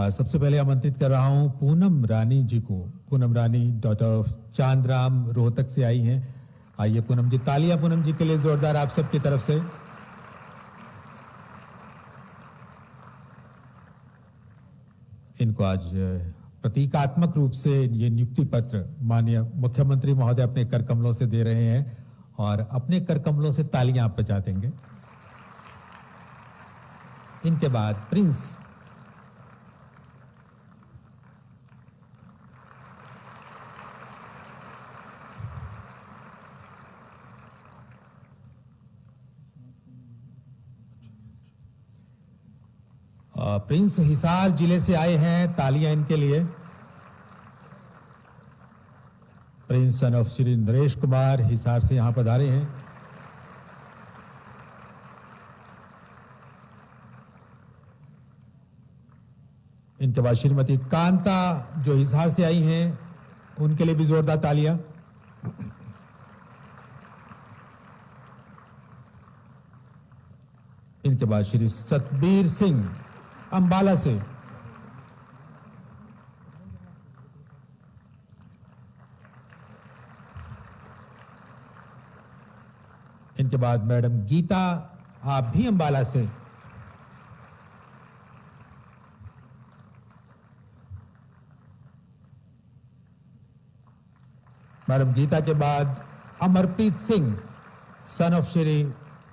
सबसे पहले आमंत्रित कर रहा हूं पूनम रानी जी को। पूनम रानी डॉटर ऑफ चांदराम रोहतक से आई हैं। आइए पूनम जी, तालियां पूनम जी के लिए जोरदार आप सबकी तरफ से। इनको आज प्रतीकात्मक रूप से ये नियुक्ति पत्र माननीय मुख्यमंत्री महोदय अपने कर कमलों से दे रहे हैं और अपने कर कमलों से तालियां आप बजा देंगे। इनके बाद प्रिंस प्रिंस हिसार जिले से आए हैं, तालियां इनके लिए। Prince sun of Shri Naresh Kumar Hisar से यहां पधारे हैं। इनके बाद श्रीमती कांता जो हिसार से आई हैं, उनके लिए भी जोरदार तालियां। इनके बाद श्री सतबीर सिंह अंबाला से। इनके बाद मैडम गीता, आप भी अंबाला से। मैडम गीता के बाद अमरप्रीत सिंह सन ऑफ श्री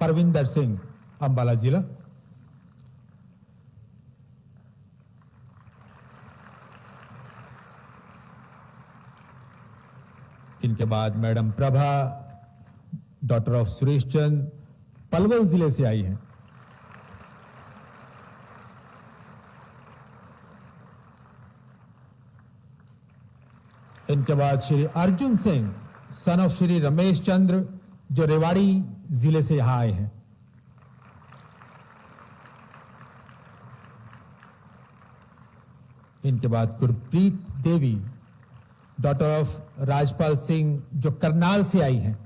परविंदर सिंह, अंबाला जिला। इनके बाद madam Prabha daughter of Suresh Chand Palwal जिले से आई हैं। इनके बाद श्री अर्जुन सिंह सन ऑफ श्री रमेश चंद्र जो रेवाड़ी जिले से यहां आए हैं। इनके बाद गुरप्रीत देवी डॉटर ऑफ राजपाल सिंह जो करनाल से आई हैं।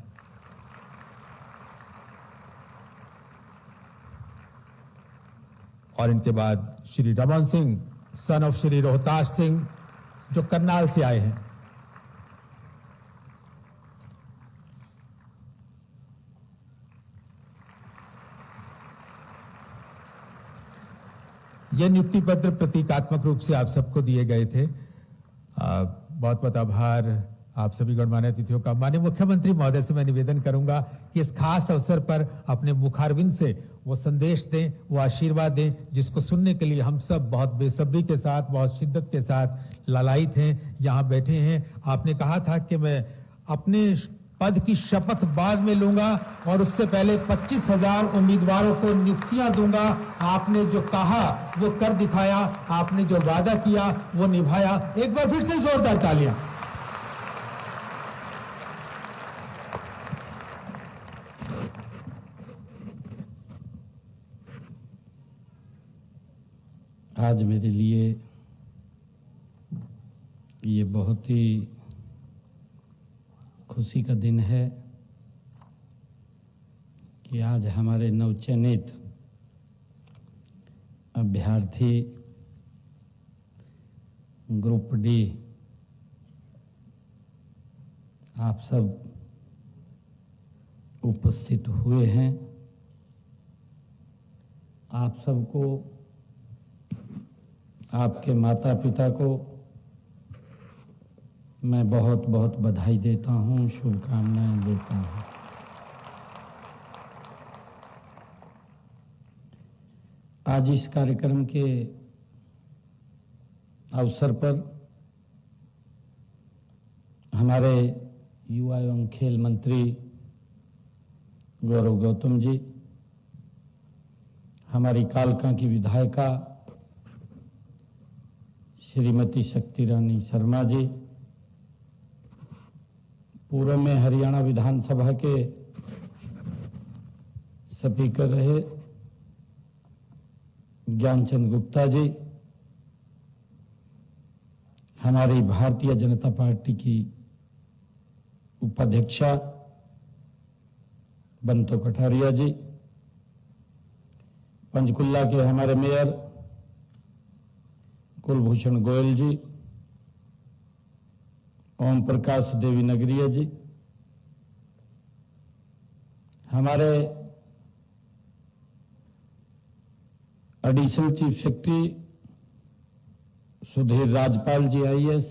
और इनके बाद श्री रमन सिंह सन ऑफ श्री रोहतास सिंह जो करनाल से आए हैं। यह नियुक्ति पत्र प्रतीकात्मक रूप से आप सबको दिए गए थे। बहुत बहुत आभार आप सभी गणमान्य अतिथियों का। माननीय मुख्यमंत्री महोदय से मैं निवेदन करूंगा कि इस खास अवसर पर अपने मुखारविंद से वो संदेश दें, वो आशीर्वाद दें जिसको सुनने के लिए हम सब बहुत बेसब्री के साथ, बहुत शिद्दत के साथ लालायित हैं, यहाँ बैठे हैं। आपने कहा था कि मैं अपने पद की शपथ बाद में लूंगा और उससे पहले 25,000 उम्मीदवारों को नियुक्तियां दूंगा। आपने जो कहा वो कर दिखाया, आपने जो वादा किया वो निभाया। एक बार फिर से जोरदार तालियां। आज मेरे लिए ये बहुत ही खुशी का दिन है कि आज हमारे नवचयनित अभ्यर्थी ग्रुप डी आप सब उपस्थित हुए हैं। आप सबको, आपके माता पिता को मैं बहुत बहुत बधाई देता हूँ, शुभकामनाएं देता हूँ। आज इस कार्यक्रम के अवसर पर हमारे युवा एवं खेल मंत्री गौरव गौतम जी, हमारी कालका की विधायिका श्रीमती शक्ति रानी शर्मा जी, पूर्व में हरियाणा विधानसभा के स्पीकर रहे ज्ञानचंद गुप्ता जी, हमारी भारतीय जनता पार्टी की उपाध्यक्षा बंतो कटारिया जी, पंचकुला के हमारे मेयर कुलभूषण गोयल जी, ओम प्रकाश देवी नगरिया जी, हमारे additional chief secretary Sudhir Rajpal ji IAS,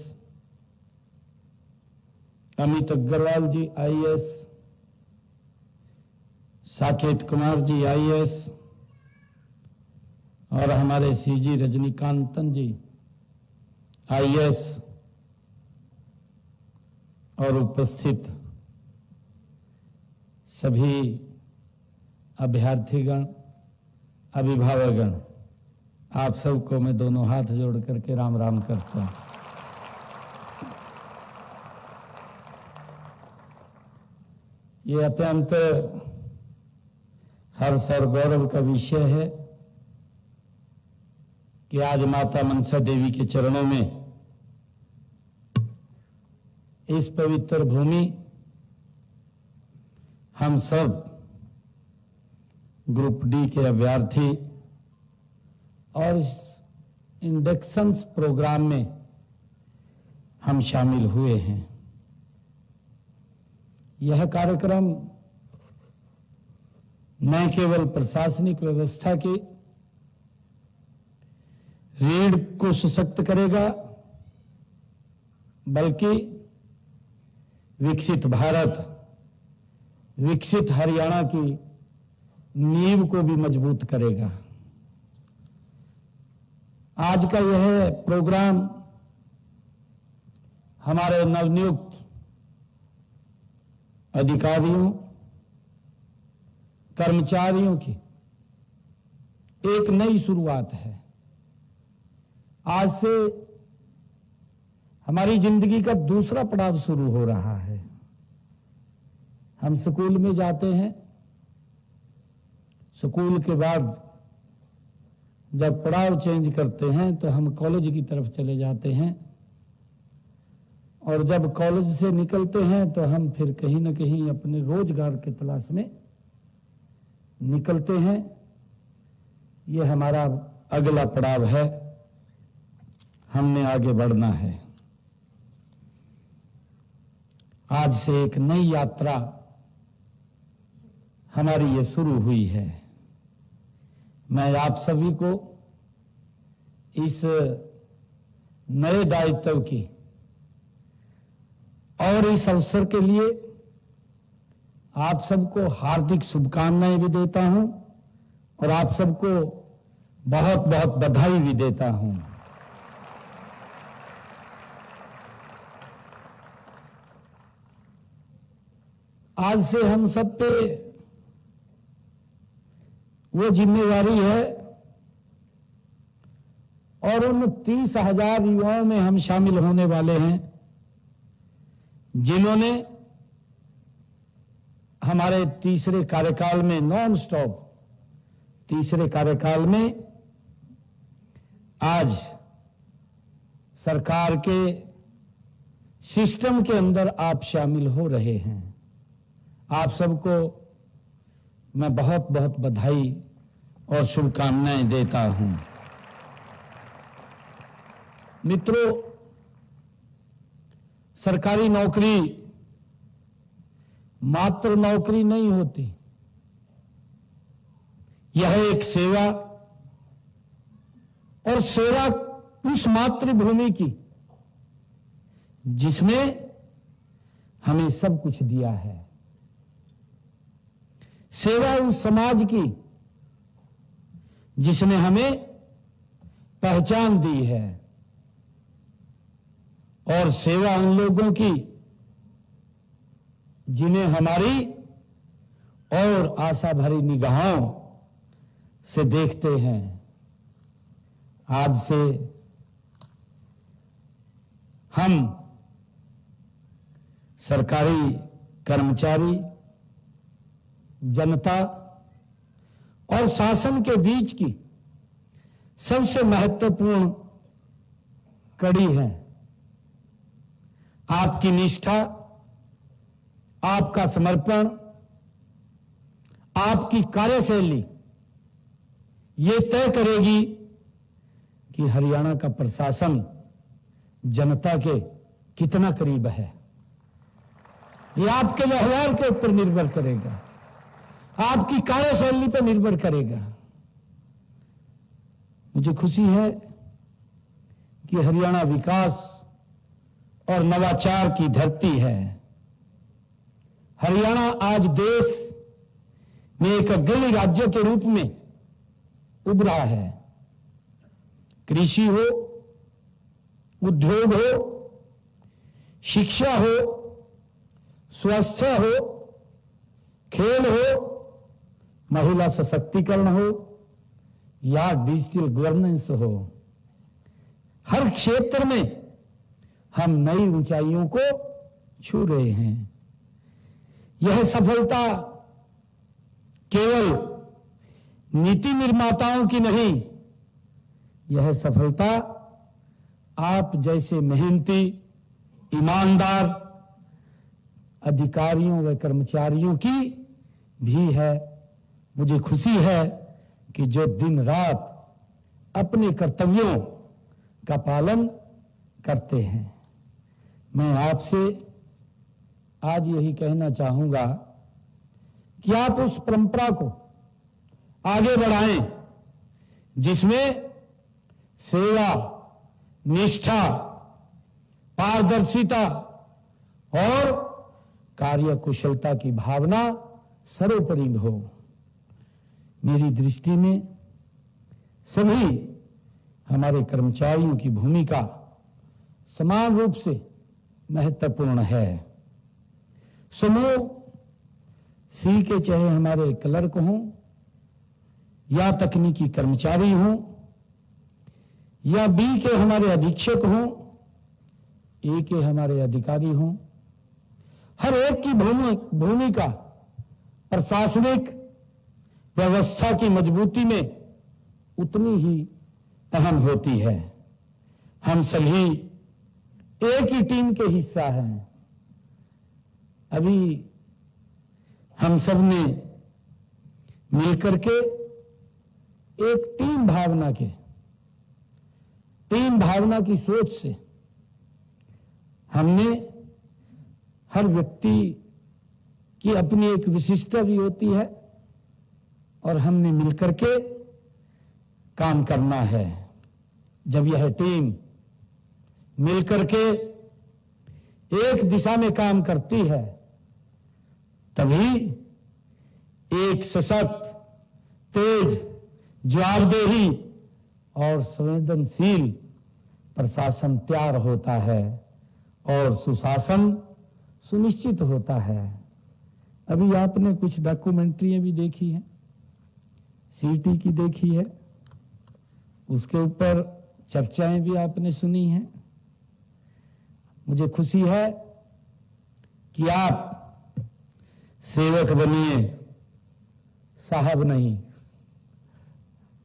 Amit Agarwal ji IAS, Saket Kumar ji IAS और हमारे सीजी रजनीकांतन जी आईएएस और उपस्थित सभी अभ्यर्थीगण, अभिभावकगण, आप सबको मैं दोनों हाथ जोड़ करके राम राम करता हूं। ये अत्यंत हर्ष और गौरव का विषय है कि आज माता मनसा देवी के चरणों में इस पवित्र भूमि हम सब ग्रुप डी के अभ्यर्थी और इस इंडक्शन प्रोग्राम में हम शामिल हुए हैं। यह कार्यक्रम न केवल प्रशासनिक व्यवस्था की रीढ़ को सशक्त करेगा, बल्कि विकसित भारत, विकसित हरियाणा की नींव को भी मजबूत करेगा। आज का यह प्रोग्राम हमारे नवनियुक्त अधिकारियों, कर्मचारियों की एक नई शुरुआत है। आज से हमारी जिंदगी का दूसरा पड़ाव शुरू हो रहा है। हम स्कूल में जाते हैं, स्कूल के बाद जब पड़ाव चेंज करते हैं तो हम कॉलेज की तरफ चले जाते हैं, और जब कॉलेज से निकलते हैं तो हम फिर कहीं ना कहीं अपने रोजगार की तलाश में निकलते हैं। यह हमारा अगला पड़ाव है, हमने आगे बढ़ना है। आज से एक नई यात्रा हमारी ये शुरू हुई है। मैं आप सभी को इस नए दायित्व की और इस अवसर के लिए आप सबको हार्दिक शुभकामनाएं भी देता हूं और आप सबको बहुत बहुत बधाई भी देता हूं। आज से हम सब पे वो जिम्मेवारी है, और उन 30,000 युवाओं में हम शामिल होने वाले हैं जिन्होंने हमारे तीसरे कार्यकाल में, नॉन स्टॉप तीसरे कार्यकाल में, आज सरकार के सिस्टम के अंदर आप शामिल हो रहे हैं। आप सबको मैं बहुत बहुत बधाई और शुभकामनाएं देता हूं। मित्रों, सरकारी नौकरी मात्र नौकरी नहीं होती, यह एक सेवा, और सेवा उस मातृभूमि की जिसने हमें सब कुछ दिया है। सेवा उस समाज की जिसने हमें पहचान दी है, और सेवा उन लोगों की जिन्हें हमारी और आशा भरी निगाहों से देखते हैं। आज से हम सरकारी कर्मचारी, जनता और शासन के बीच की सबसे महत्वपूर्ण कड़ी है। आपकी निष्ठा, आपका समर्पण, आपकी कार्यशैली ये तय करेगी कि हरियाणा का प्रशासन जनता के कितना करीब है। ये आपके व्यवहार के ऊपर निर्भर करेगा, आपकी कार्यशैली पर निर्भर करेगा। मुझे खुशी है कि हरियाणा विकास और नवाचार की धरती है। हरियाणा आज देश में एक अग्रणी राज्य के रूप में उभरा है। कृषि हो, उद्योग हो, शिक्षा हो, स्वास्थ्य हो, खेल हो, महिला सशक्तिकरण हो या डिजिटल गवर्नेंस हो, हर क्षेत्र में हम नई ऊंचाइयों को छू रहे हैं। यह सफलता केवल नीति निर्माताओं की नहीं, यह सफलता आप जैसे मेहनती, ईमानदार अधिकारियों व कर्मचारियों की भी है। मुझे खुशी है कि जो दिन रात अपने कर्तव्यों का पालन करते हैं। मैं आपसे आज यही कहना चाहूंगा कि आप उस परंपरा को आगे बढ़ाएं जिसमें सेवा, निष्ठा, पारदर्शिता और कार्यकुशलता की भावना सर्वोपरि हो। मेरी दृष्टि में सभी हमारे कर्मचारियों की भूमिका समान रूप से महत्वपूर्ण है। समूह सी के चाहे हमारे क्लर्क हों या तकनीकी कर्मचारी हों या बी के हमारे अधीक्षक हों, ए के हमारे अधिकारी हों, हर एक की भूमिका प्रशासनिक व्यवस्था की मजबूती में उतनी ही अहम होती है। हम सभी एक ही टीम के हिस्सा हैं। अभी हम सब ने मिलकर के एक टीम भावना की सोच से हमने हर व्यक्ति की अपनी एक विशिष्टता भी होती है और हमने मिलकर के काम करना है। जब यह टीम मिलकर के एक दिशा में काम करती है तभी एक सशक्त, तेज, जवाबदेही और संवेदनशील प्रशासन तैयार होता है और सुशासन सुनिश्चित होता है। अभी आपने कुछ डॉक्यूमेंट्रियां भी देखी हैं, सीटी की देखी है, उसके ऊपर चर्चाएं भी आपने सुनी हैं। मुझे खुशी है कि आप सेवक बनिए, साहब नहीं।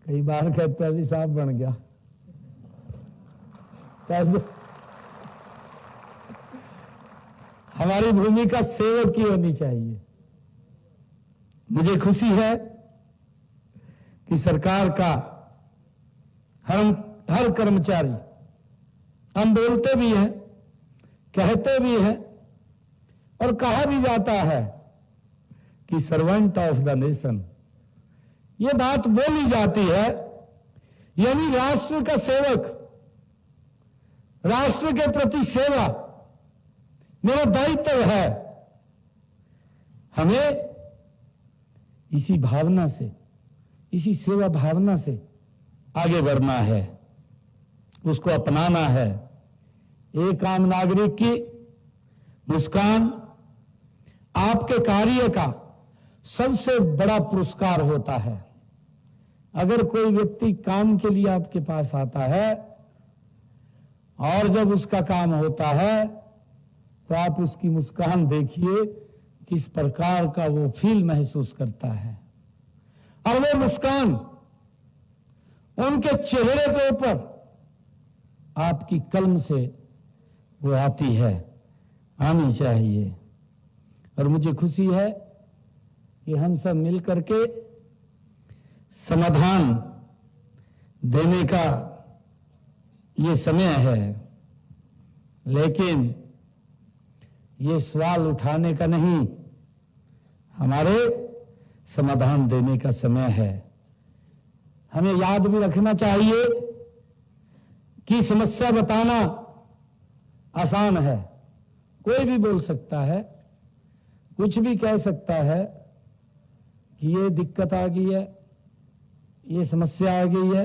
कई बार कहते हैं अभी साहब बन गया। हमारी भूमिका सेवक की होनी चाहिए। मुझे खुशी है कि सरकार का हर कर्मचारी, हम बोलते भी हैं, कहते भी हैं और कहा भी जाता है कि सर्वेंट ऑफ द नेशन, ये बात बोली जाती है, यानी राष्ट्र का सेवक, राष्ट्र के प्रति सेवा मेरा दायित्व है। हमें इसी भावना से, इसी सेवा भावना से आगे बढ़ना है, उसको अपनाना है। एक आम नागरिक की मुस्कान आपके कार्य का सबसे बड़ा पुरस्कार होता है। अगर कोई व्यक्ति काम के लिए आपके पास आता है और जब उसका काम होता है तो आप उसकी मुस्कान देखिए किस प्रकार का वो फील महसूस करता है, और वो मुस्कान उनके चेहरे के ऊपर आपकी कलम से वो आती है, आनी चाहिए। और मुझे खुशी है कि हम सब मिलकर के समाधान देने का ये समय है, लेकिन ये सवाल उठाने का नहीं, हमारे समाधान देने का समय है। हमें याद भी रखना चाहिए कि समस्या बताना आसान है, कोई भी बोल सकता है, कुछ भी कह सकता है कि ये दिक्कत आ गई है, ये समस्या आ गई है।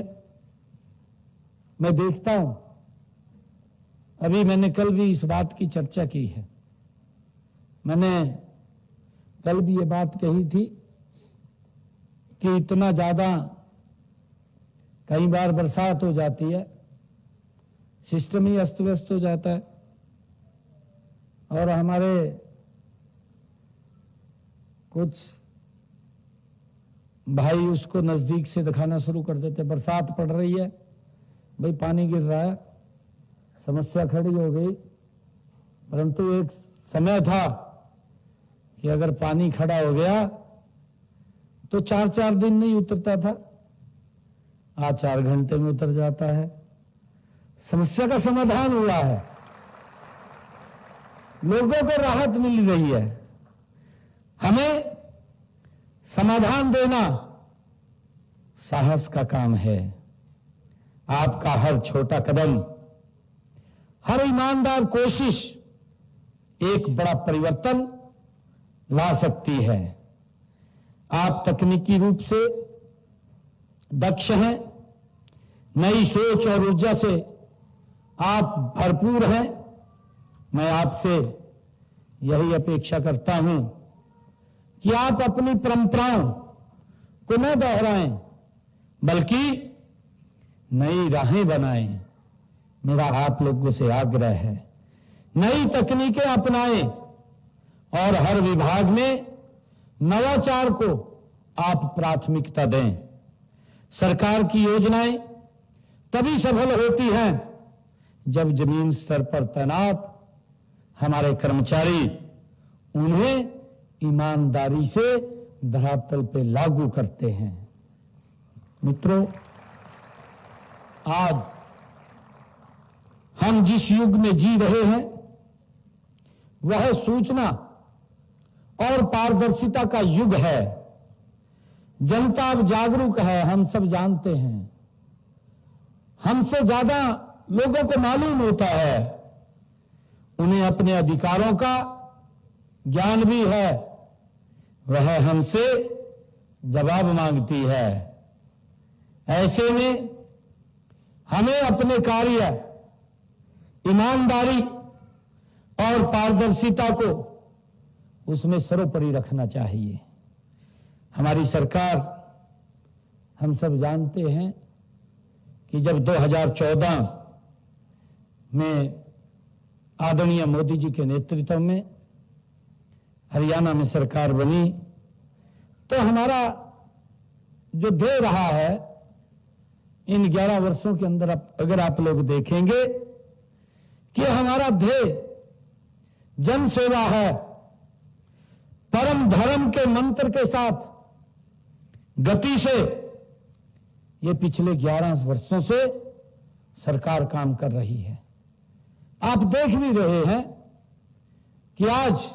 मैं देखता हूं, अभी मैंने कल भी इस बात की चर्चा की है। मैंने कल भी ये बात कही थी कि इतना ज्यादा कई बार बरसात हो जाती है, सिस्टम ही अस्त व्यस्त हो जाता है, और हमारे कुछ भाई उसको नजदीक से दिखाना शुरू कर देते। बरसात पड़ रही है, भाई पानी गिर रहा है, समस्या खड़ी हो गई। परंतु एक समय था कि अगर पानी खड़ा हो गया तो 4-4 दिन नहीं उतरता था, आज 4 घंटे में उतर जाता है। समस्या का समाधान हुआ है, लोगों को राहत मिल रही है। हमें समाधान देना साहस का काम है। आपका हर छोटा कदम, हर ईमानदार कोशिश एक बड़ा परिवर्तन ला सकती है। आप तकनीकी रूप से दक्ष हैं, नई सोच और ऊर्जा से आप भरपूर हैं। मैं आपसे यही अपेक्षा करता हूं कि आप अपनी परंपराओं को न दोहराएं, बल्कि नई राहें बनाएं। मेरा आप लोगों से आग्रह है, नई तकनीकें अपनाएं और हर विभाग में नवाचार को आप प्राथमिकता दें। सरकार की योजनाएं तभी सफल होती हैं जब जमीन स्तर पर तैनात हमारे कर्मचारी उन्हें ईमानदारी से धरातल पे लागू करते हैं। मित्रों, आज हम जिस युग में जी रहे हैं वह सूचना और पारदर्शिता का युग है। जनता अब जागरूक है, हम सब जानते हैं। हमसे ज्यादा लोगों को मालूम होता है, उन्हें अपने अधिकारों का ज्ञान भी है, वह हमसे जवाब मांगती है। ऐसे में हमें अपने कार्य, ईमानदारी और पारदर्शिता को उसमें सर्वोपरि रखना चाहिए। हमारी सरकार, हम सब जानते हैं कि जब 2014 में आदरणीय मोदी जी के नेतृत्व में हरियाणा में सरकार बनी, तो हमारा जो ध्येय रहा है इन 11 वर्षों के अंदर, अगर आप लोग देखेंगे कि हमारा ध्येय जन सेवा है। परम धर्म के मंत्र के साथ गति से ये पिछले 11 वर्षों से सरकार काम कर रही है। आप देख भी रहे हैं कि आज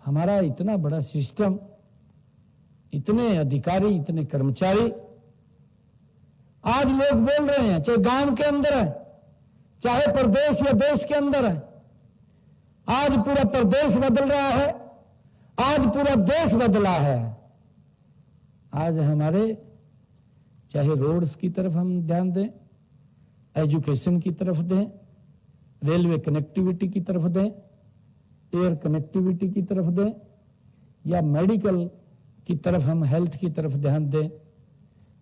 हमारा इतना बड़ा सिस्टम, इतने अधिकारी, इतने कर्मचारी, आज लोग बोल रहे हैं, चाहे गांव के अंदर है, चाहे प्रदेश या देश के अंदर है, आज पूरा प्रदेश बदल रहा है, आज पूरा देश बदला है। आज हमारे चाहे रोड्स की तरफ हम ध्यान दें, एजुकेशन की तरफ दें, रेलवे कनेक्टिविटी की तरफ दें, एयर कनेक्टिविटी की तरफ दें, या मेडिकल की तरफ, हम हेल्थ की तरफ ध्यान दें,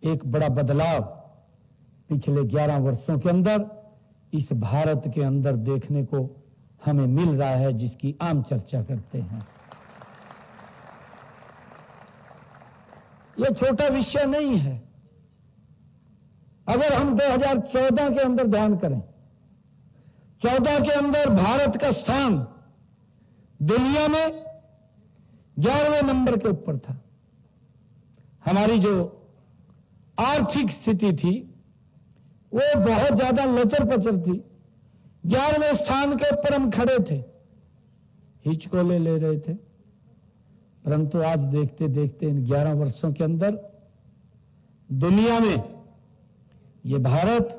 एक बड़ा बदलाव पिछले 11 वर्षों के अंदर इस भारत के अंदर देखने को हमें मिल रहा है, जिसकी आम चर्चा करते हैं। यह छोटा विषय नहीं है। अगर हम 2014 के अंदर ध्यान करें, 14 के अंदर भारत का स्थान दुनिया में 11वें नंबर के ऊपर था। हमारी जो आर्थिक स्थिति थी वो बहुत ज्यादा लचर पचर थी। 11वें स्थान के ऊपर हम खड़े थे, हिचकोले ले रहे थे, परंतु आज देखते देखते इन 11 वर्षों के अंदर दुनिया में ये भारत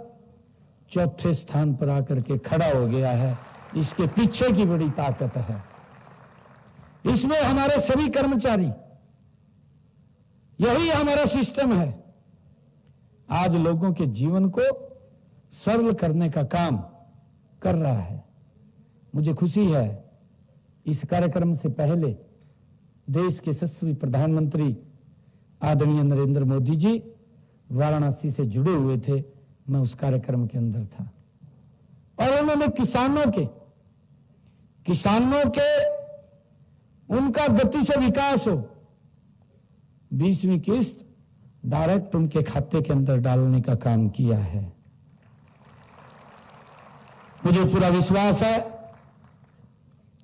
चौथे स्थान पर आकर के खड़ा हो गया है। इसके पीछे की बड़ी ताकत है। इसमें हमारे सभी कर्मचारी, यही हमारा सिस्टम है, आज लोगों के जीवन को सरल करने का काम कर रहा है। मुझे खुशी है इस कार्यक्रम से पहले देश के यशस्वी प्रधानमंत्री आदरणीय नरेंद्र मोदी जी वाराणसी से जुड़े हुए थे। मैं उस कार्यक्रम के अंदर था और उन्होंने किसानों के उनका गति से विकास हो, 20वीं किस्त डायरेक्ट उनके खाते के अंदर डालने का काम किया है। मुझे पूरा विश्वास है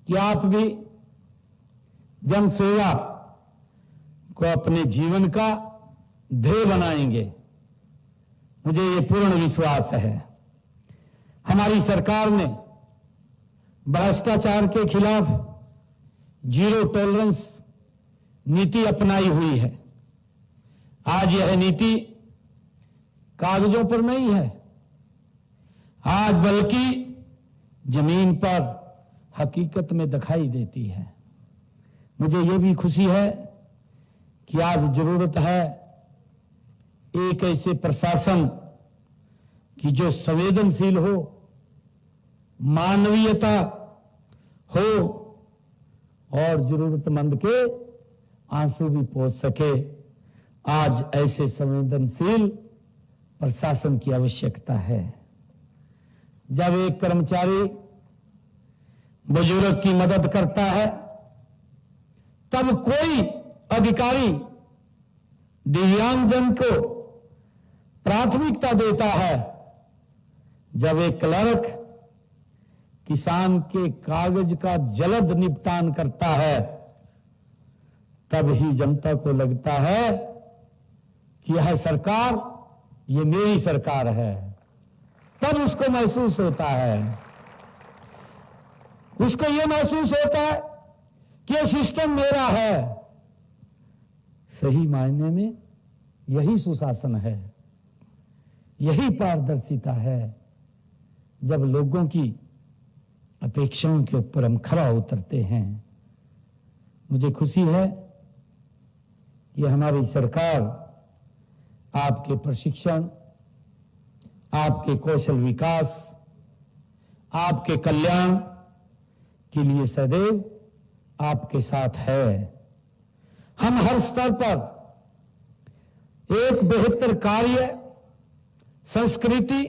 कि आप भी जन सेवा को अपने जीवन का ध्येय बनाएंगे। मुझे ये पूर्ण विश्वास है। हमारी सरकार ने भ्रष्टाचार के खिलाफ जीरो टॉलरेंस नीति अपनाई हुई है। आज यह नीति कागजों पर नहीं है, आज बल्कि जमीन पर हकीकत में दिखाई देती है। मुझे यह भी खुशी है कि आज जरूरत है एक ऐसे प्रशासन की जो संवेदनशील हो, मानवीयता हो और जरूरतमंद के आंसू भी पहुंच सके। आज ऐसे संवेदनशील प्रशासन की आवश्यकता है। जब एक कर्मचारी बुजुर्ग की मदद करता है, तब कोई अधिकारी दिव्यांगजन को प्राथमिकता देता है। जब एक क्लर्क किसान के कागज का जल्द निपटान करता है, तब ही जनता को लगता है कि यह सरकार, ये मेरी सरकार है। तब उसको महसूस होता है, उसको यह महसूस होता है कि यह सिस्टम मेरा है। सही मायने में यही सुशासन है, यही पारदर्शिता है। जब लोगों की अपेक्षाओं के ऊपर हम खरा उतरते हैं। मुझे खुशी है कि हमारी सरकार आपके प्रशिक्षण, आपके कौशल विकास, आपके कल्याण के लिए सदैव आपके साथ है। हम हर स्तर पर एक बेहतर कार्य संस्कृति,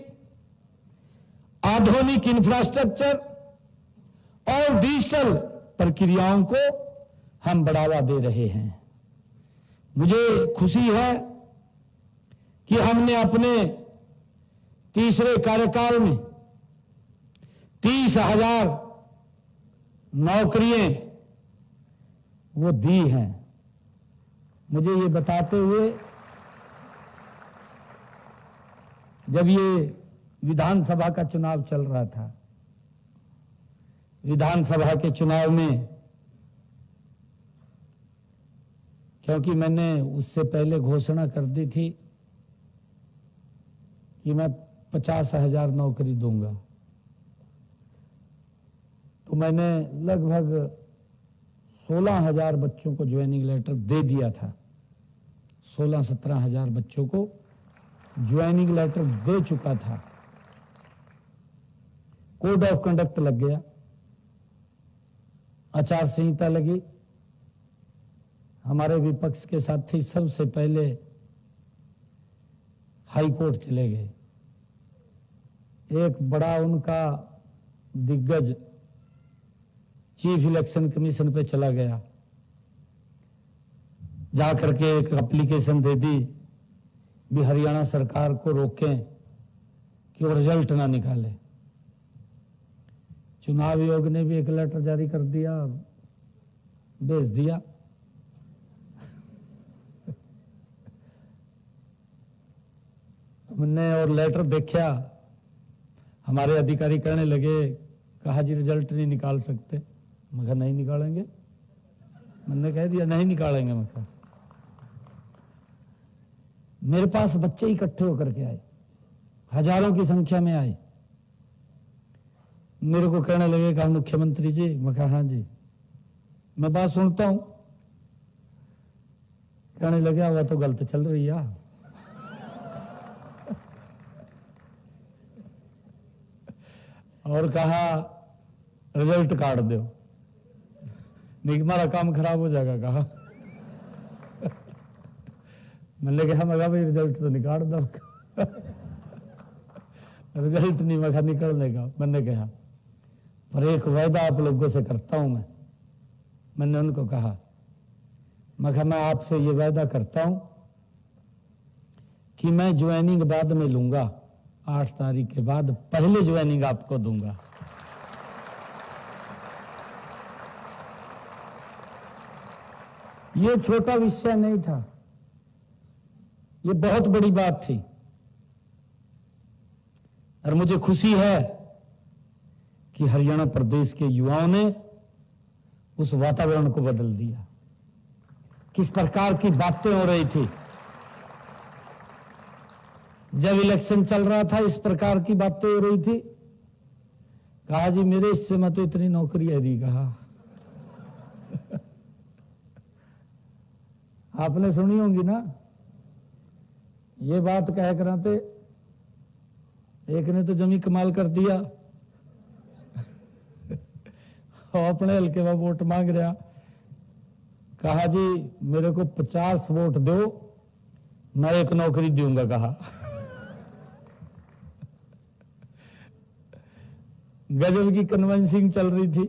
आधुनिक इंफ्रास्ट्रक्चर और डिजिटल प्रक्रियाओं को हम बढ़ावा दे रहे हैं। मुझे खुशी है कि हमने अपने तीसरे कार्यकाल में 30,000 नौकरियां वो दी हैं। मुझे ये बताते हुए, जब ये विधानसभा का चुनाव चल रहा था, विधानसभा के चुनाव में, क्योंकि मैंने उससे पहले घोषणा कर दी थी कि मैं 50,000 नौकरी दूंगा, तो मैंने लगभग 16,000 बच्चों को ज्वाइनिंग लेटर दे दिया था। 16-17,000 बच्चों को ज्वाइनिंग लेटर दे चुका था। कोड ऑफ कंडक्ट लग गया, आचार संहिता लगी। हमारे विपक्ष के साथी सबसे पहले हाई कोर्ट चले गए। एक बड़ा उनका दिग्गज चीफ इलेक्शन कमीशन पे चला गया, जाकर के एक एप्लीकेशन दे दी भी हरियाणा सरकार को रोकें कि वो रिजल्ट ना निकाले। चुनाव आयोग ने भी एक लेटर जारी कर दिया, भेज दिया। तो हमने और लेटर देखा, हमारे अधिकारी कहने लगे, कहा जी रिजल्ट नहीं निकाल सकते। मैं कहा नहीं निकालेंगे, मैंने कह दिया नहीं निकालेंगे। मैं कहा मेरे पास बच्चे इकट्ठे होकर के आए, हजारों की संख्या में आए, मेरे को कहने लगे कहा मुख्यमंत्री जी। मैं कहा हाँ जी। मैं बात सुनता हूं, कहने लगे वह तो गलत चल रही है। और कहा रिजल्ट काट दो, नहीं हमारा काम खराब हो जाएगा। कहा मैंने कहा मगा भाई रिजल्ट तो निकाल दो। रिजल्ट नहीं मगा निकलने का। मैंने कहा पर एक वायदा आप लोगों से करता हूं मैंने उनको कहा, मैं आपसे ये वायदा करता हूं कि मैं ज्वाइनिंग बाद में लूंगा, 8 तारीख के बाद पहले ज्वाइनिंग आपको दूंगा। ये छोटा विषय नहीं था, ये बहुत बड़ी बात थी। और मुझे खुशी है कि हरियाणा प्रदेश के युवाओं ने उस वातावरण को बदल दिया। किस प्रकार की बातें हो रही थी जब इलेक्शन चल रहा था, इस प्रकार की बातें हो रही थी। कहा जी मेरे हिस्से में तो इतनी नौकरी है दी। कहा आपने सुनी होंगी ना ये बात, कह कर थे एक ने तो जमी कमाल कर दिया और अपने हल्के में वोट मांग रहा। कहा जी मेरे को 50 वोट दो, मैं एक नौकरी दूंगा। कहा गजब की कन्विंसिंग चल रही थी,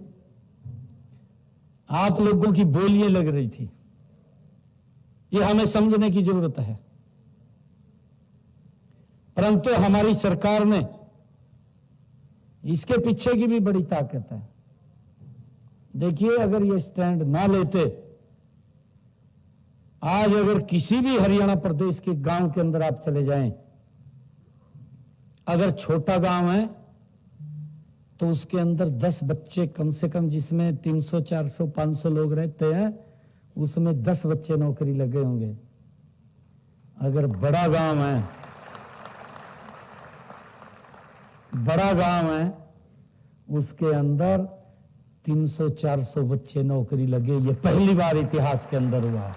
आप लोगों की बोलियां लग रही थी। ये हमें समझने की जरूरत है। परंतु हमारी सरकार ने, इसके पीछे की भी बड़ी ताकत है। देखिए अगर ये स्टैंड ना लेते, आज अगर किसी भी हरियाणा प्रदेश के गांव के अंदर आप चले जाएं, अगर छोटा गांव है तो उसके अंदर 10 बच्चे कम से कम, जिसमें 300 400 500 लोग रहते हैं, उसमें 10 बच्चे नौकरी लगे होंगे। अगर बड़ा गांव है उसके अंदर 300 400 बच्चे नौकरी लगे। ये पहली बार इतिहास के अंदर हुआ।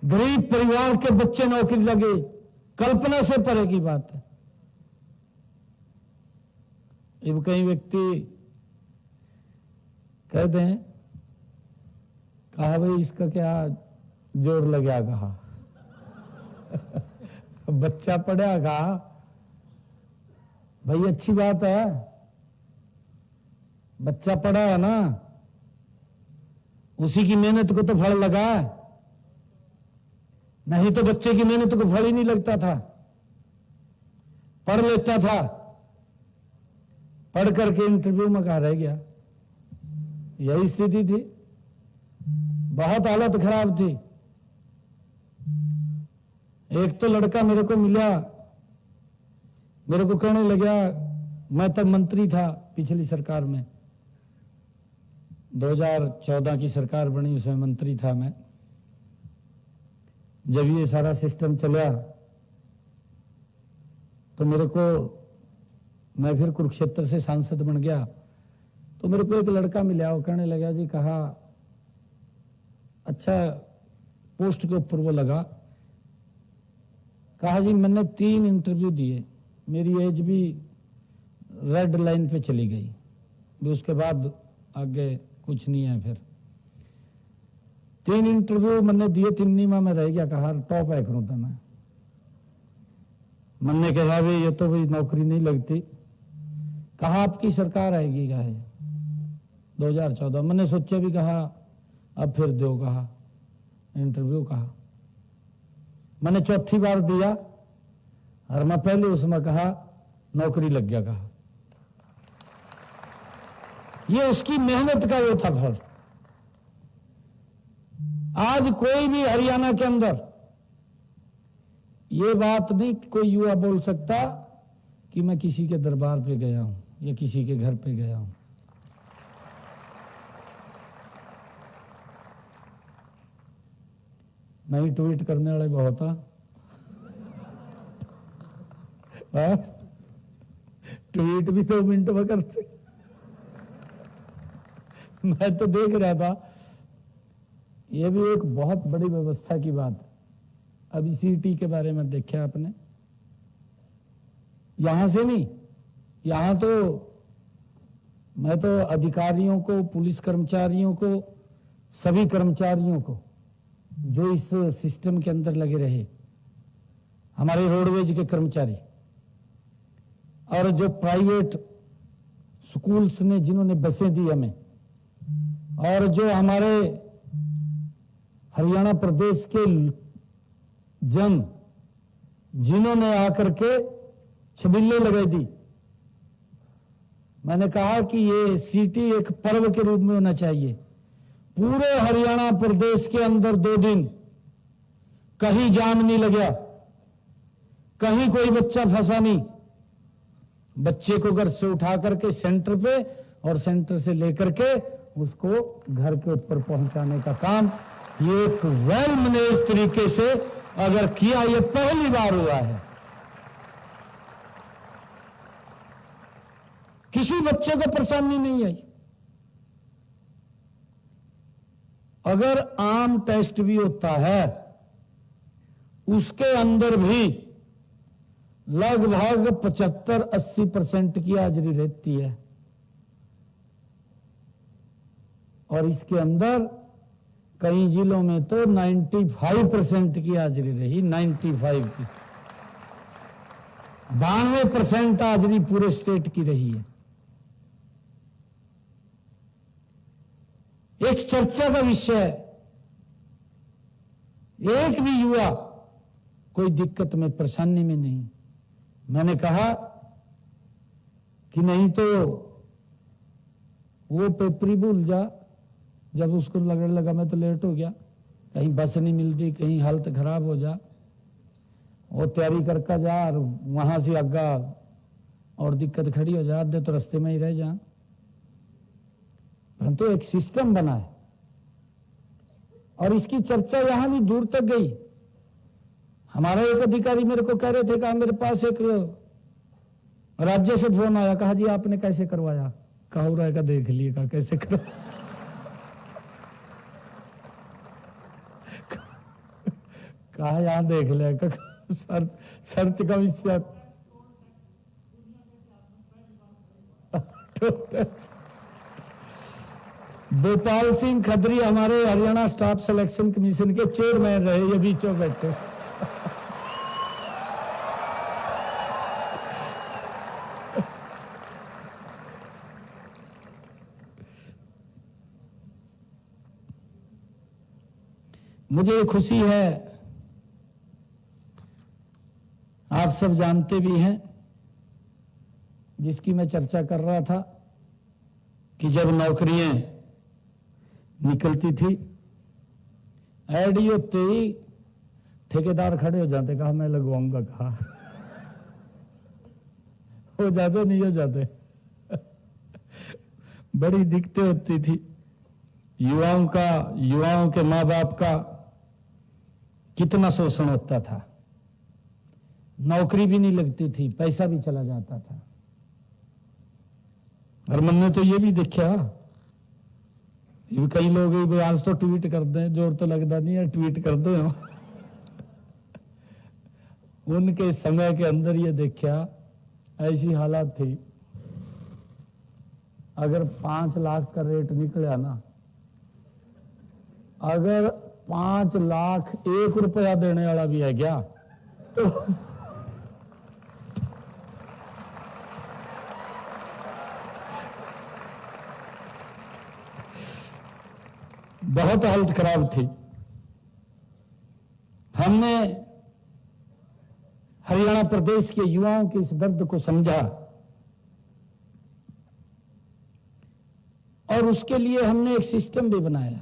गरीब परिवार के बच्चे नौकरी लगे, कल्पना से परे की बात है। अब कई व्यक्ति कह दें, कहा भाई इसका क्या जोर लगा। कहा बच्चा पढ़ा। कहा भाई अच्छी बात है, बच्चा पढ़ा है ना, उसी की मेहनत को तो फल लगा है, नहीं तो बच्चे की मेहनत को फल ही नहीं लगता था। पढ़ लेता था, पढ़ करके इंटरव्यू में कहा रह गया। यही स्थिति थी, बहुत हालत खराब थी। एक तो लड़का मेरे को मिला, मेरे को कहने लगा, मैं तब मंत्री था पिछली सरकार में, 2014 की सरकार बनी, उसमें मंत्री था मैं। जब ये सारा सिस्टम चला तो मेरे को, मैं फिर कुरुक्षेत्र से सांसद बन गया, तो मेरे को एक लड़का मिला। वो कहने लगा जी, कहा अच्छा पोस्ट के ऊपर वो लगा। कहा जी मैंने 3 इंटरव्यू दिए, मेरी एज भी रेड लाइन पे चली गई, उसके बाद आगे कुछ नहीं है। फिर 3 इंटरव्यू मैंने दिए, 3 में मैं रह गया। कहा टॉप है करूं था मैंने कहा भाई ये तो भाई नौकरी नहीं लगती। कहा आपकी सरकार आएगी। कहा 2014 मैंने सोचा भी, कहा अब फिर दो। कहा इंटरव्यू। कहा मैंने 4थी बार दिया और मैं पहले उसमें कहा नौकरी लग गया। कहा ये उसकी मेहनत का वो था फल। आज कोई भी हरियाणा के अंदर ये बात नहीं कोई युवा बोल सकता कि मैं किसी के दरबार पे गया हूं या किसी के घर पे गया हूं। मैं ही ट्वीट करने वाले बहुत हाँ, ट्वीट भी 2 मिनट में करते। मैं तो देख रहा था, ये भी एक बहुत बड़ी व्यवस्था की बात है। अभी सीटी के बारे में देखा आपने, यहां से नहीं, यहां तो मैं तो अधिकारियों को, पुलिस कर्मचारियों को, सभी कर्मचारियों को जो इस सिस्टम के अंदर लगे रहे, हमारे रोडवेज के कर्मचारी और जो प्राइवेट स्कूल्स ने जिन्होंने बसें दी हमें, और जो हमारे हरियाणा प्रदेश के जन जिन्होंने आकर के छबिल्ले लगाई दी, मैंने कहा कि ये सिटी एक पर्व के रूप में होना चाहिए। पूरे हरियाणा प्रदेश के अंदर 2 दिन कहीं जाम नहीं लगा, कहीं कोई बच्चा फंसा नहीं। बच्चे को घर से उठा करके सेंटर पे और सेंटर से लेकर के उसको घर के ऊपर पहुंचाने का काम ये एक वेल मैनेज तरीके से अगर किया, ये पहली बार हुआ है। किसी बच्चे को परेशानी नहीं आई। अगर आम टेस्ट भी होता है उसके अंदर भी लगभग 75-80% की हाजिरी रहती है, और इसके अंदर कई जिलों में तो 95% की हाजिरी रही। 95 की 92% हाजिरी पूरे स्टेट की रही है। एक चर्चा का विषय है। एक भी युवा कोई दिक्कत में, परेशानी में नहीं। मैंने कहा कि नहीं तो वो पेपरी भूल जा, जब उसको लगने लगा मैं तो लेट हो गया, कहीं बस नहीं मिलती, कहीं हालत खराब हो जा, वो तैयारी करके जा और वहां से आगा और दिक्कत खड़ी हो जा, आधे तो रास्ते में ही रह जा। परंतु एक सिस्टम बना है और इसकी चर्चा यहां भी दूर तक गई। हमारा एक अधिकारी मेरे को कह रहे थे, कहा मेरे पास एक राज्य से फोन आया, कहा जी आपने कैसे करवाया, कहा हो रहा देख लिए, कहा कैसे करवाया। कहा यहां देख ले, सर्च का विषय। गोपाल सिंह खत्री हमारे हरियाणा स्टाफ सिलेक्शन कमीशन के चेयरमैन रहे, ये बीचों बैठे। मुझे खुशी है, आप सब जानते भी हैं, जिसकी मैं चर्चा कर रहा था कि जब नौकरियां निकलती थी, एडी होते ही ठेकेदार खड़े हो जाते, कहा मैं लगवाऊंगा, कहा हो जाते नहीं हो जाते। बड़ी दिक्कतें होती थी। युवाओं के माँ बाप का कितना शोषण होता था, नौकरी भी नहीं लगती थी, पैसा भी चला जाता था। और मैंने तो ये भी देखा, कई लोग आज तो ट्वीट कर दें, जोर तो लगता नहीं है, ट्वीट कर दो। उनके समय के अंदर ये देखा, ऐसी हालत थी, अगर 5 लाख का रेट निकला ना, अगर 5 लाख 1 रुपया देने वाला भी है क्या, तो बहुत हालत खराब थी। हमने हरियाणा प्रदेश के युवाओं के इस दर्द को समझा और उसके लिए हमने एक सिस्टम भी बनाया।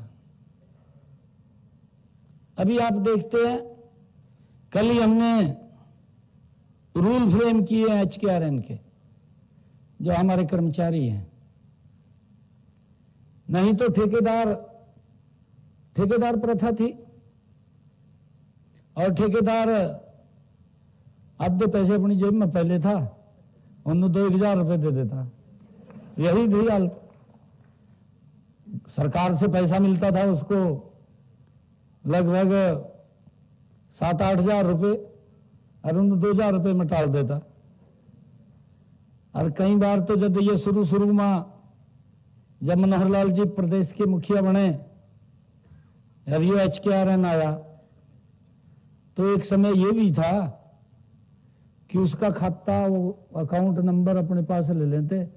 अभी आप देखते हैं कल ही हमने रूल फ्रेम किए हैं HKRN के, जो हमारे कर्मचारी हैं। नहीं तो ठेकेदार प्रथा थी, और ठेकेदार आधे पैसे अपनी जेब में पहले था, उन्हें 2,000 रुपए दे देता। यही थी हालत। सरकार से पैसा मिलता था उसको लगभग 7-8 हजार रुपये, और उन्हें 2,000 रुपये में टाल देता। और कई बार तो जब ये शुरू में जब मनोहर लाल जी प्रदेश के मुखिया बने और ये HKRN आया, तो एक समय ये भी था कि उसका खाता, वो अकाउंट नंबर अपने पास ले लेते,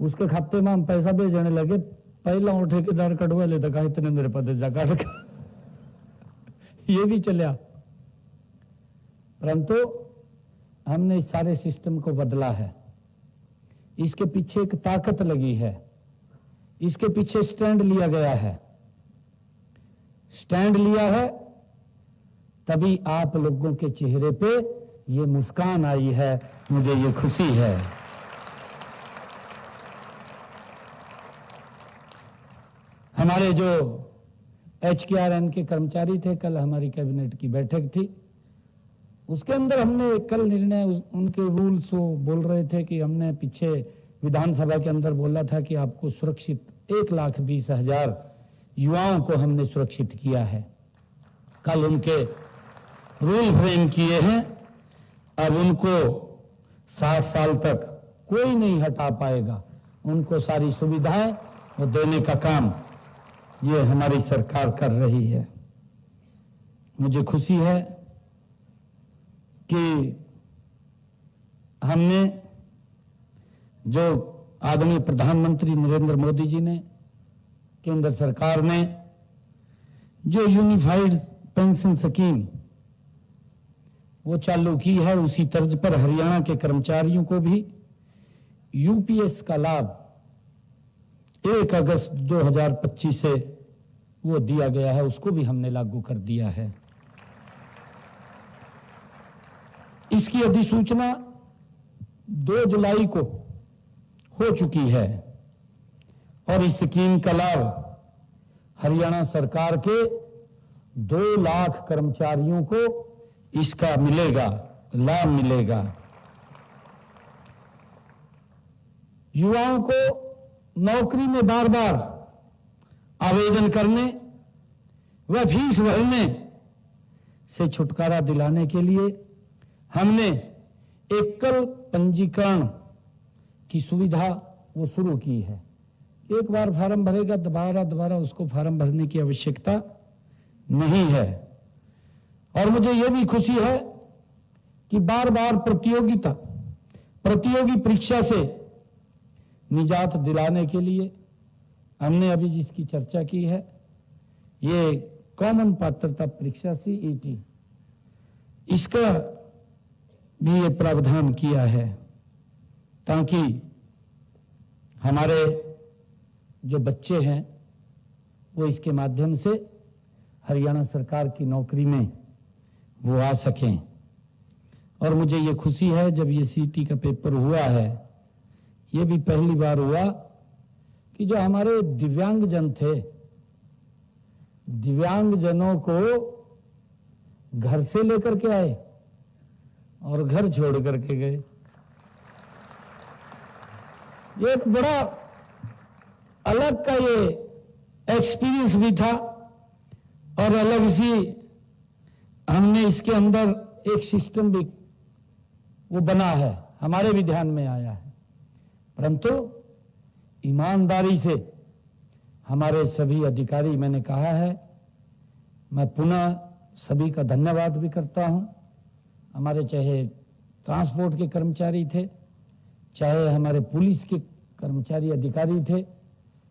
उसके खाते में हम पैसा भेजने लगे, पहला वो ठेकेदार कटवा लेता, कहा इतने मेरे पास जा काट। ये भी चलिया। परंतु हमने इस सारे सिस्टम को बदला है। इसके पीछे एक ताकत लगी है, इसके पीछे स्टैंड लिया गया है। स्टैंड लिया है तभी आप लोगों के चेहरे पे ये मुस्कान आई है, मुझे ये खुशी है। हमारे जो HKRN के कर्मचारी थे, कल हमारी कैबिनेट की बैठक थी, उसके अंदर हमने कल निर्णय, उनके रूल्स वो बोल रहे थे कि हमने पीछे विधानसभा के अंदर बोला था कि आपको सुरक्षित 1,20,000 युवाओं को हमने सुरक्षित किया है। कल उनके रूल फ्रेम किए हैं। अब उनको 60 साल तक कोई नहीं हटा पाएगा, उनको सारी सुविधाएं वो देने का काम ये हमारी सरकार कर रही है। मुझे खुशी है कि हमने, जो आदरणीय प्रधानमंत्री नरेंद्र मोदी जी ने, केंद्र सरकार ने जो यूनिफाइड पेंशन स्कीम वो चालू की है, उसी तर्ज पर हरियाणा के कर्मचारियों को भी UPS का लाभ 1 अगस्त 2025 से वो दिया गया है, उसको भी हमने लागू कर दिया है। इसकी अधिसूचना 2 जुलाई को हो चुकी है और इस स्कीम का लाभ हरियाणा सरकार के 2 लाख कर्मचारियों को इसका मिलेगा, लाभ मिलेगा। युवाओं को नौकरी में बार बार आवेदन करने व फीस भरने से छुटकारा दिलाने के लिए हमने एकल पंजीकरण की सुविधा वो शुरू की है। एक बार फॉर्म भरेगा, दोबारा उसको फॉर्म भरने की आवश्यकता नहीं है। और मुझे यह भी खुशी है कि बार बार प्रतियोगी परीक्षा से निजात दिलाने के लिए हमने अभी जिसकी चर्चा की है, ये कॉमन पात्रता परीक्षा CET, इसका भी ये प्रावधान किया है ताकि हमारे जो बच्चे हैं वो इसके माध्यम से हरियाणा सरकार की नौकरी में वो आ सकें। और मुझे ये खुशी है, जब ये CET का पेपर हुआ है, ये भी पहली बार हुआ कि जो हमारे दिव्यांगजन थे, दिव्यांगजनों को घर से लेकर के आए और घर छोड़ करके गए। ये एक बड़ा अलग का ये एक्सपीरियंस भी था और अलग सी हमने इसके अंदर एक सिस्टम भी वो बना है, हमारे भी ध्यान में आया है। परंतु ईमानदारी से हमारे सभी अधिकारी, मैंने कहा है, मैं पुनः सभी का धन्यवाद भी करता हूं। हमारे चाहे ट्रांसपोर्ट के कर्मचारी थे, चाहे हमारे पुलिस के कर्मचारी अधिकारी थे,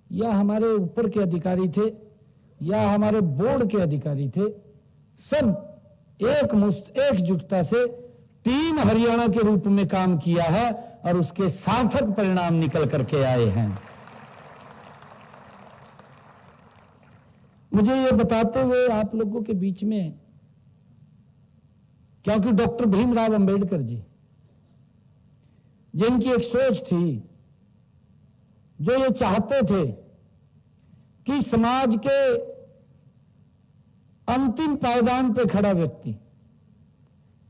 या हमारे ऊपर के अधिकारी थे, या हमारे बोर्ड के अधिकारी थे, सब एकजुटता से टीम हरियाणा के रूप में काम किया है और उसके सार्थक परिणाम निकल करके आए हैं। मुझे ये बताते हुए आप लोगों के बीच में क्योंकि डॉक्टर भीमराव अंबेडकर जी, जिनकी एक सोच थी, जो ये चाहते थे कि समाज के अंतिम पायदान पे खड़ा व्यक्ति,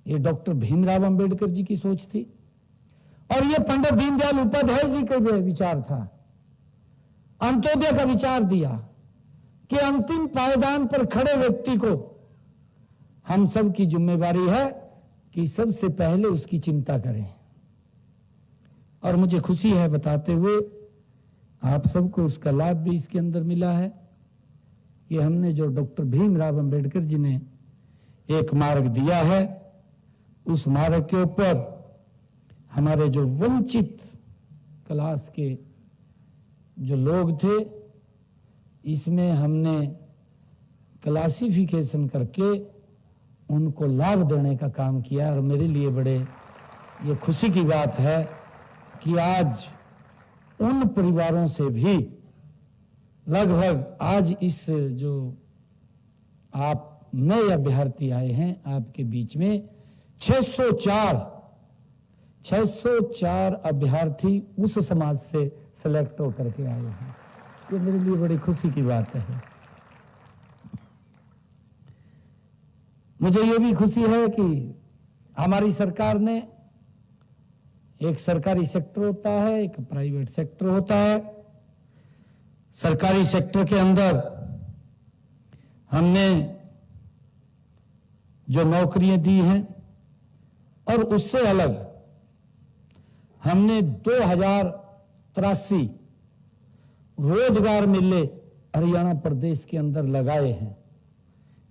ये डॉक्टर भीमराव अंबेडकर जी की सोच थी। और ये पंडित दीनदयाल उपाध्याय जी का विचार था। अंत्योदय का विचार दिया कि अंतिम पायदान पर खड़े व्यक्ति को हम सब की जिम्मेवारी है कि सबसे पहले उसकी चिंता करें। और मुझे खुशी है बताते हुए, आप सबको उसका लाभ भी इसके अंदर मिला है कि हमने जो डॉक्टर भीमराव अंबेडकर जी ने एक मार्ग दिया है, उस मार्ग के ऊपर हमारे जो वंचित क्लास के जो लोग थे, इसमें हमने क्लासिफिकेशन करके उनको लाभ देने का काम किया। और मेरे लिए बड़े ये खुशी की बात है कि आज उन परिवारों से भी लगभग, आज इस जो आप नए अभ्यर्थी आए हैं आपके बीच में 604 अभ्यर्थी उस समाज से सेलेक्ट होकर के आए हैं। ये मेरे लिए बड़ी खुशी की बात है। मुझे ये भी खुशी है कि हमारी सरकार ने, एक सरकारी सेक्टर होता है, एक प्राइवेट सेक्टर होता है। सरकारी सेक्टर के अंदर हमने जो नौकरियां दी हैं, और उससे अलग हमने 2083 रोजगार मेले हरियाणा प्रदेश के अंदर लगाए हैं,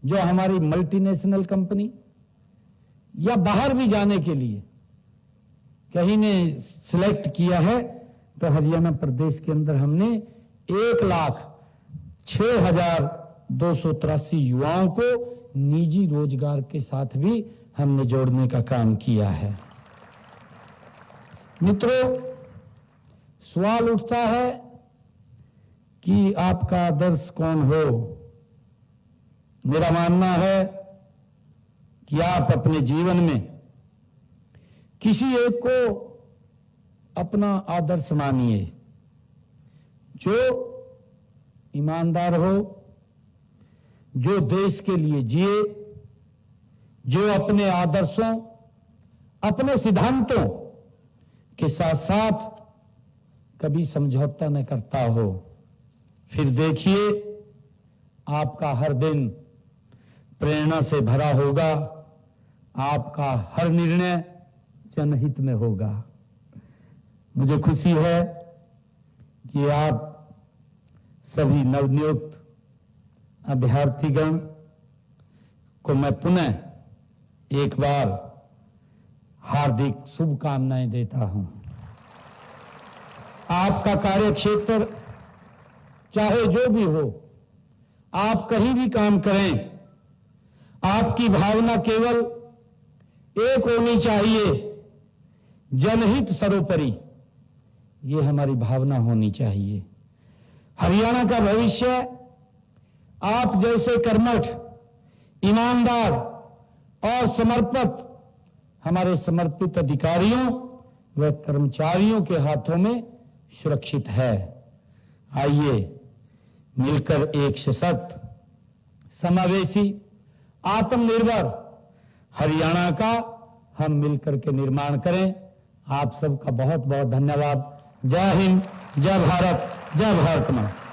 जो हमारी मल्टीनेशनल कंपनी या बाहर भी जाने के लिए कहीं ने सिलेक्ट किया है, तो हरियाणा प्रदेश के अंदर हमने 1,06,283 युवाओं को निजी रोजगार के साथ भी हमने जोड़ने का काम किया है। मित्रों, सवाल उठता है कि आपका आदर्श कौन हो। मेरा मानना है कि आप अपने जीवन में किसी एक को अपना आदर्श मानिए, जो ईमानदार हो, जो देश के लिए जिए, जो अपने आदर्शों, अपने सिद्धांतों के साथ साथ कभी समझौता न करता हो। फिर देखिए, आपका हर दिन प्रेरणा से भरा होगा, आपका हर निर्णय जनहित में होगा। मुझे खुशी है कि आप सभी नवनियुक्त अभ्यर्थीगण को मैं पुनः एक बार हार्दिक शुभकामनाएं देता हूं। आपका कार्यक्षेत्र चाहे जो भी हो, आप कहीं भी काम करें, आपकी भावना केवल एक होनी चाहिए, जनहित सर्वोपरि। ये हमारी भावना होनी चाहिए। हरियाणा का भविष्य आप जैसे कर्मठ, ईमानदार और समर्पित हमारे समर्पित अधिकारियों व कर्मचारियों के हाथों में सुरक्षित है। आइए मिलकर एक सशक्त, समावेशी, आत्मनिर्भर हरियाणा का हम मिलकर के निर्माण करें। आप सबका बहुत बहुत धन्यवाद। जय हिंद, जय भारत, जय भारत मां।